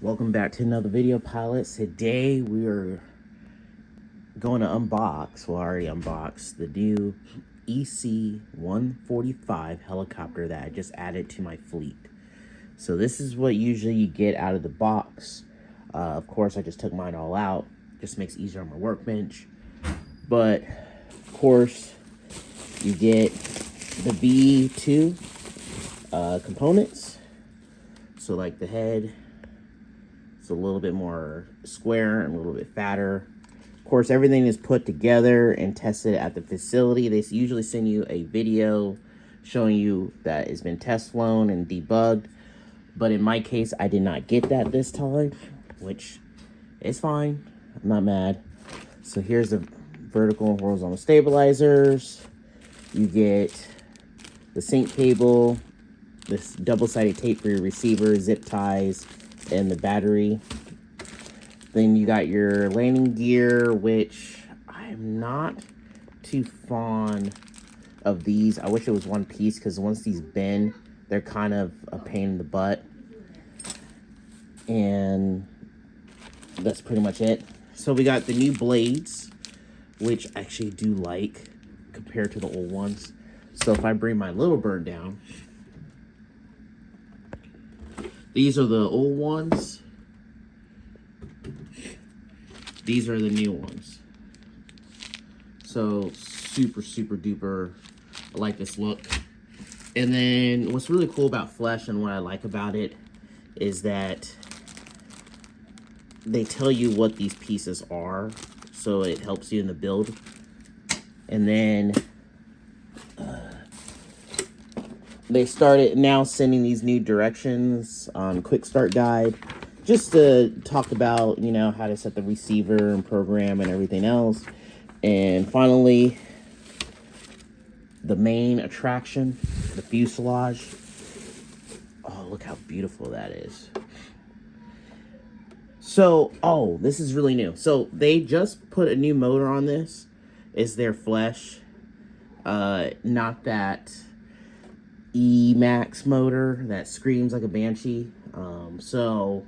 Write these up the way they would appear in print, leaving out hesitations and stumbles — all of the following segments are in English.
Welcome back to another video, pilots. Today we are going to unbox, well, I already unboxed the new EC-145 helicopter that I just added to my fleet. So this is what usually you get out of the box. Of course, I just took mine all out. Just makes it easier on my workbench. But, of course, you get the V2 components. So like the head, it's a little bit more square and a little bit fatter. Of course, everything is put together and tested at the facility. They usually send you a video showing you that it's been test flown and debugged. But in my case, I did not get that this time, which is fine. I'm not mad. So here's the vertical and horizontal stabilizers. You get the sync cable, this double-sided tape for your receiver, zip ties, and the battery. Then you got your landing gear, which I'm not too fond of these. I wish it was one piece, because once these bend, they're kind of a pain in the butt. And that's pretty much it. So we got the new blades, which I actually do like compared to the old ones. So if I bring my little bird down, these are the old ones. These are the new ones. So super duper, I like this look. And then what's really cool about Flesh and what I like about it is that they tell you what these pieces are, so it helps you in the build. And then they started now sending these new directions on quick start guide, just to talk about, you know, how to set the receiver and program and everything else. And finally, the main attraction, the fuselage. Oh, look how beautiful that is. So, oh, this is really new. So they just put a new motor on this. It's their Flesh, not that E-Max motor that screams like a banshee. So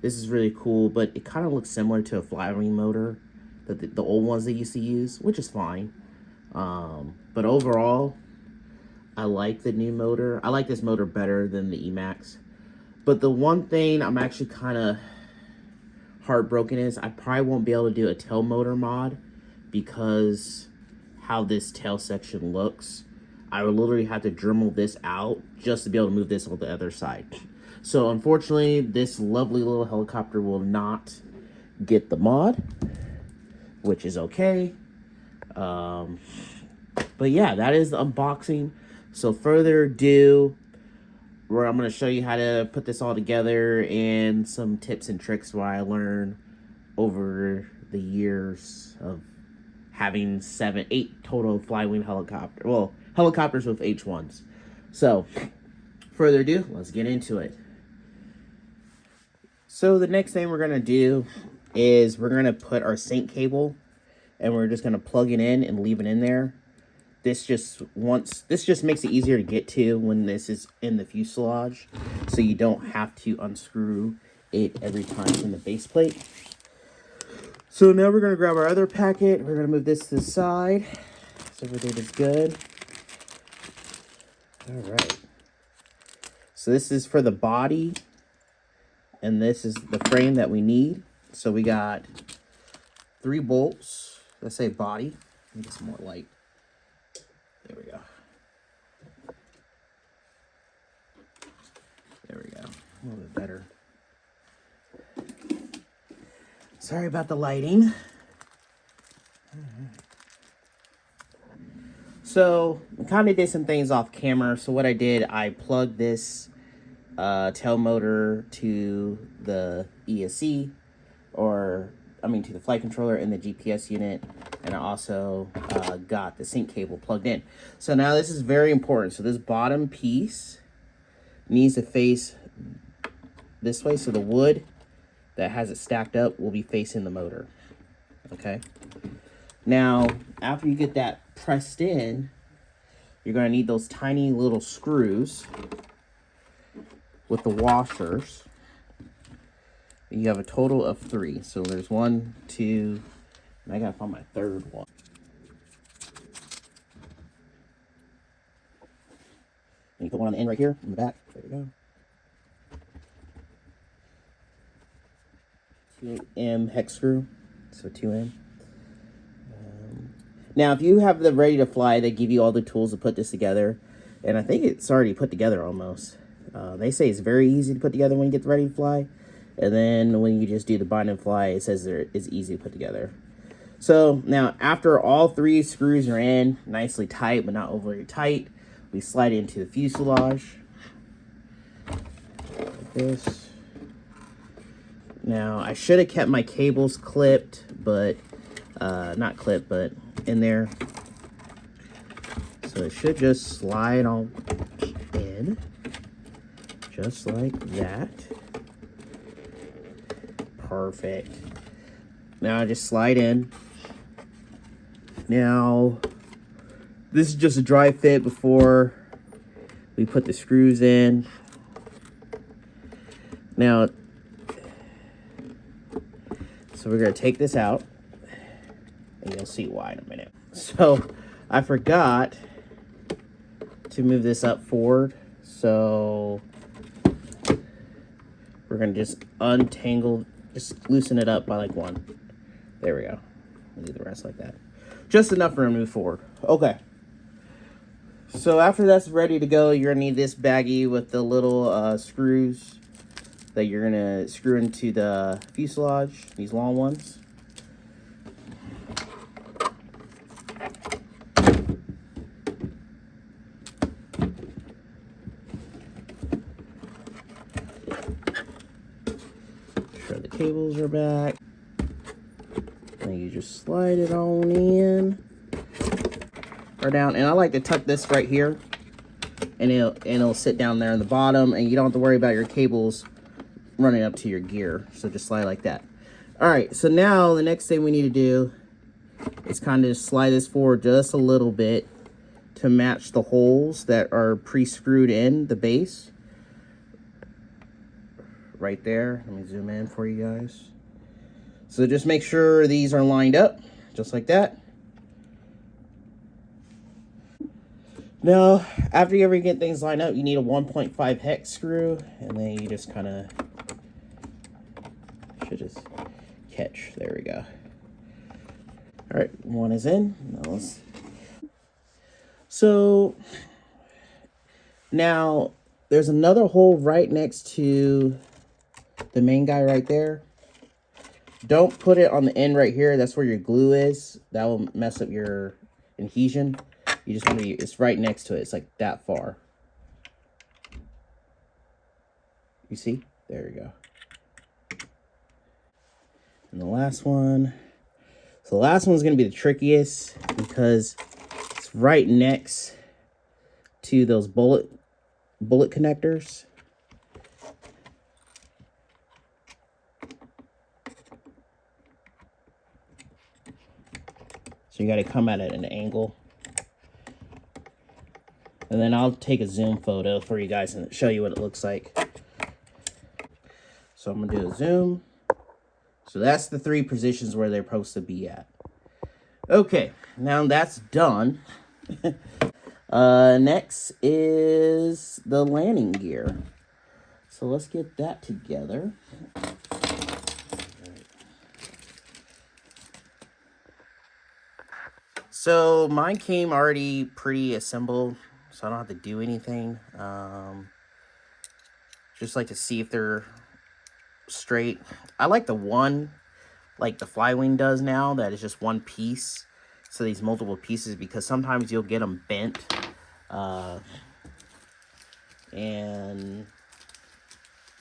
this is really cool, but it kind of looks similar to a fly-wing motor that the old ones they used to use, which is fine. But overall, I like the new motor. I like this motor better than the E-Max. But the one thing I'm actually kind of heartbroken is I probably won't be able to do a tail motor mod, because how this tail section looks. I would literally have to Dremel this out just to be able to move this on the other side. So unfortunately, this lovely little helicopter will not get the mod, which is okay. But yeah, that is the unboxing. So further ado, where I'm going to show you how to put this all together and some tips and tricks where I learned over the years of having 8 total fly-wing helicopter, well, helicopters with H1s. So, further ado, let's get into it. So the next thing we're gonna do is we're gonna put our sync cable, and we're just gonna plug it in and leave it in there. This just makes it easier to get to when this is in the fuselage, so you don't have to unscrew it every time from the base plate. So now we're going to grab our other packet. We're going to move this to the side, so everything is good. All right. So this is for the body, and this is the frame that we need. So we got 3 bolts. Let's say body. Let me get some more light. There we go. There we go. A little bit better. Sorry about the lighting. So, I kind of did some things off camera. So what I did, I plugged this tail motor to the ESC, to the flight controller and the GPS unit. And I also got the sync cable plugged in. So now this is very important. So this bottom piece needs to face this way. So the wood that has it stacked up will be facing the motor. Okay. Now, after you get that pressed in, you're going to need those tiny little screws with the washers. You have a total of 3. So there's 1, 2, and I gotta find my third one. And you put one on the end right here in the back. There we go. 2M hex screw, so 2M. Now, if you have the ready to fly, they give you all the tools to put this together. And I think it's already put together almost. They say it's very easy to put together when you get ready to fly. And then when you just do the bind and fly, it says it's easy to put together. So now, after all 3 screws are in, nicely tight, but not overly tight, we slide into the fuselage. Like this. Now, I should have kept my cables clipped, but not clipped, but in there. So it should just slide on in, just like that. Perfect. Now I just slide in. Now, this is just a dry fit before we put the screws in. Now, so we're going to take this out, and you'll see why in a minute. So, I forgot to move this up forward, so we're going to just untangle, just loosen it up by like 1. There we go. We'll do the rest like that. Just enough for him to move forward. Okay. So after that's ready to go, you're going to need this baggie with the little screws that you're going to screw into the fuselage, these long ones. Sure the cables are back. And you just slide it on in or down. And I like to tuck this right here, and it'll sit down there in the bottom, and you don't have to worry about your cables running up to your gear. So just slide like that. All right, so now the next thing we need to do is kind of just slide this forward just a little bit to match the holes that are pre-screwed in the base. Right there. Let me zoom in for you guys. So just make sure these are lined up, just like that. Now, after you ever get things lined up, you need a 1.5 hex screw, and then you just kind of should just catch. There we go. All right, one is in. So now there's another hole right next to the main guy right there. Don't put it on the end right here. That's where your glue is. That will mess up your adhesion. You just want to, it's right next to it. It's like that far. You see? There we go. And the last one. So the last one's going to be the trickiest because it's right next to those bullet connectors. So you got to come at it at an angle. And then I'll take a zoom photo for you guys and show you what it looks like. So I'm going to do a zoom. So that's the 3 positions where they're supposed to be at. Okay, now that's done. Next is the landing gear. So let's get that together. So mine came already pretty assembled, so I don't have to do anything. Just like to see if they're straight. I like the one, like the Flywing does now, that is just one piece. So these multiple pieces, because sometimes you'll get them bent. And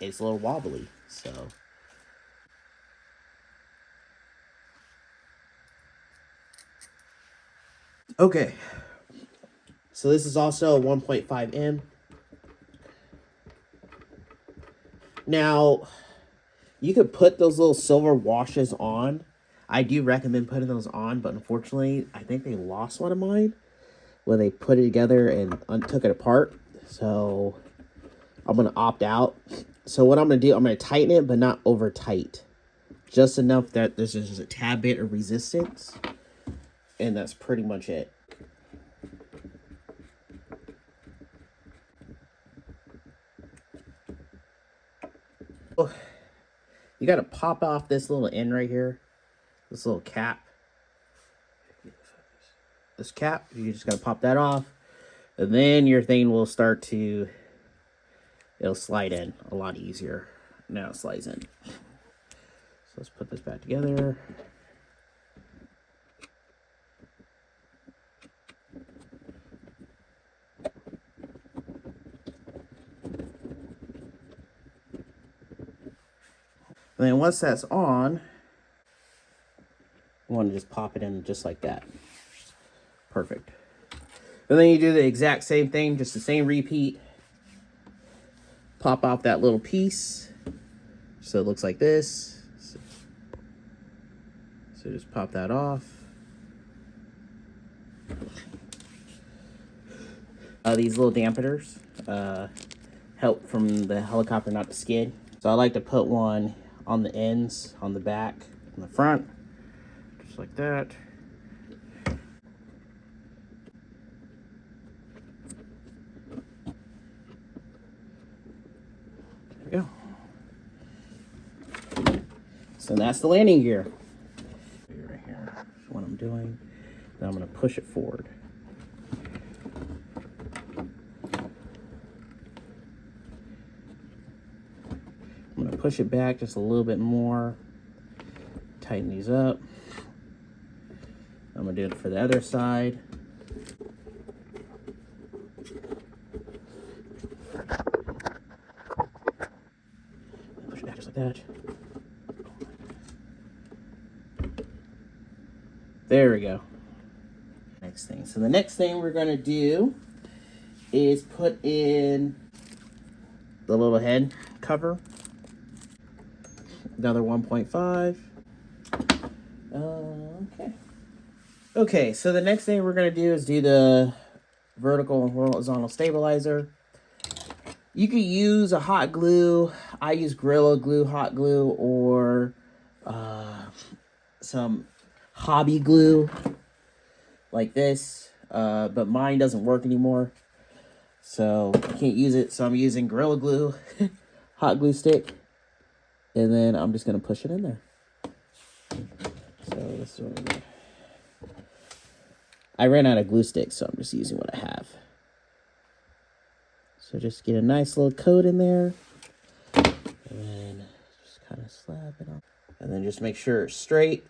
it's a little wobbly, so. Okay, so this is also a 1.5M. Now, you could put those little silver washes on. I do recommend putting those on, but unfortunately, I think they lost one of mine when they put it together and took it apart. So, I'm going to opt out So what I'm going to do, I'm going to tighten it, but not over tight. Just enough that there's just a tad bit of resistance. And that's pretty much it. You got to pop off this little end right here. This little cap. This cap, you just got to pop that off. And then your thing will start to, it'll slide in a lot easier. Now it slides in. So let's put this back together. And then once that's on, you want to just pop it in just like that. Perfect. And then you do the exact same thing, just the same repeat. Pop off that little piece. So it looks like this. So just pop that off. These little dampeners help from the helicopter not to skid. So I like to put one on the ends, on the back, on the front, just like that. There we go. So that's the landing gear. Right here is what I'm doing. Then I'm going to push it forward. I'm going to push it back just a little bit more. Tighten these up. I'm going to do it for the other side. Push it back just like that. There we go. Next thing. So the next thing we're going to do is put in the little head cover. Another 1.5. Okay, so the next thing we're going to do is do the vertical and horizontal stabilizer. You could use a hot glue. I use Gorilla Glue, hot glue, or some hobby glue like this. But mine doesn't work anymore, so I can't use it. So I'm using Gorilla Glue, hot glue stick. And then I'm just going to push it in there. So this is what I'm doing. I ran out of glue sticks, so I'm just using what I have. So just get a nice little coat in there. And then just kind of slap it on. And then just make sure it's straight.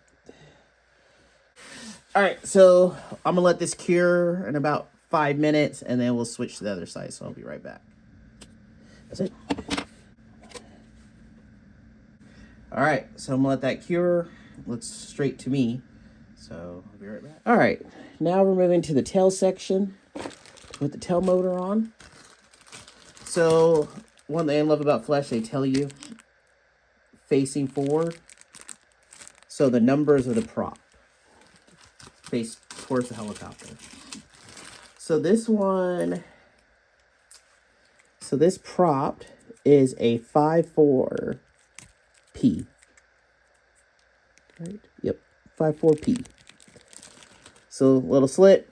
Alright, so I'm going to let this cure in about 5 minutes. And then we'll switch to the other side. So I'll be right back. That's it. All right, so I'm gonna let that cure. Looks straight to me, so I'll be right back. All right, now we're moving to the tail section with the tail motor on. So one thing I love about Flesh, they tell you facing forward. So the numbers of the prop face towards the helicopter. So this one, so this prop is a 5.4 P. Right? Yep, 5.4 P. So little slit.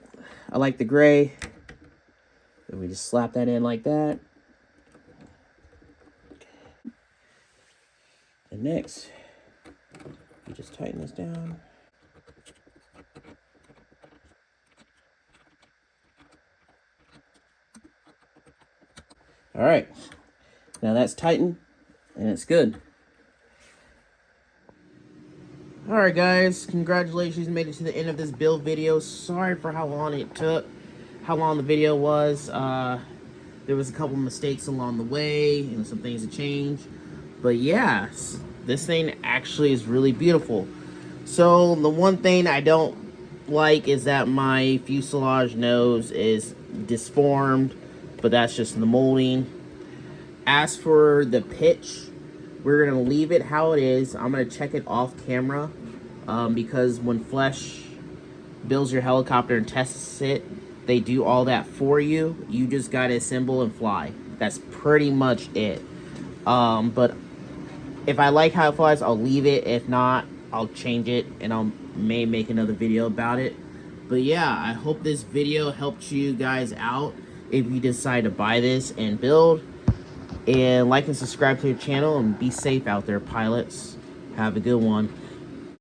I like the gray. And we just slap that in like that. And next, you just tighten this down. All right, now that's tightened and it's good. All right, guys, congratulations, you made it to the end of this build video. Sorry for how long it took, how long the video was. There was a couple mistakes along the way and some things to change. But yeah, this thing actually is really beautiful. So the one thing I don't like is that my fuselage nose is disformed, but that's just the molding. As for the pitch, we're going to leave it how it is. I'm going to check it off camera because when Flesh builds your helicopter and tests it, they do all that for you. You just got to assemble and fly. That's pretty much it. But if I like how it flies, I'll leave it. If not, I'll change it, and I'll may make another video about it. But yeah, I hope this video helped you guys out if you decide to buy this and build. And like and subscribe to the channel, and be safe out there, pilots. Have a good one.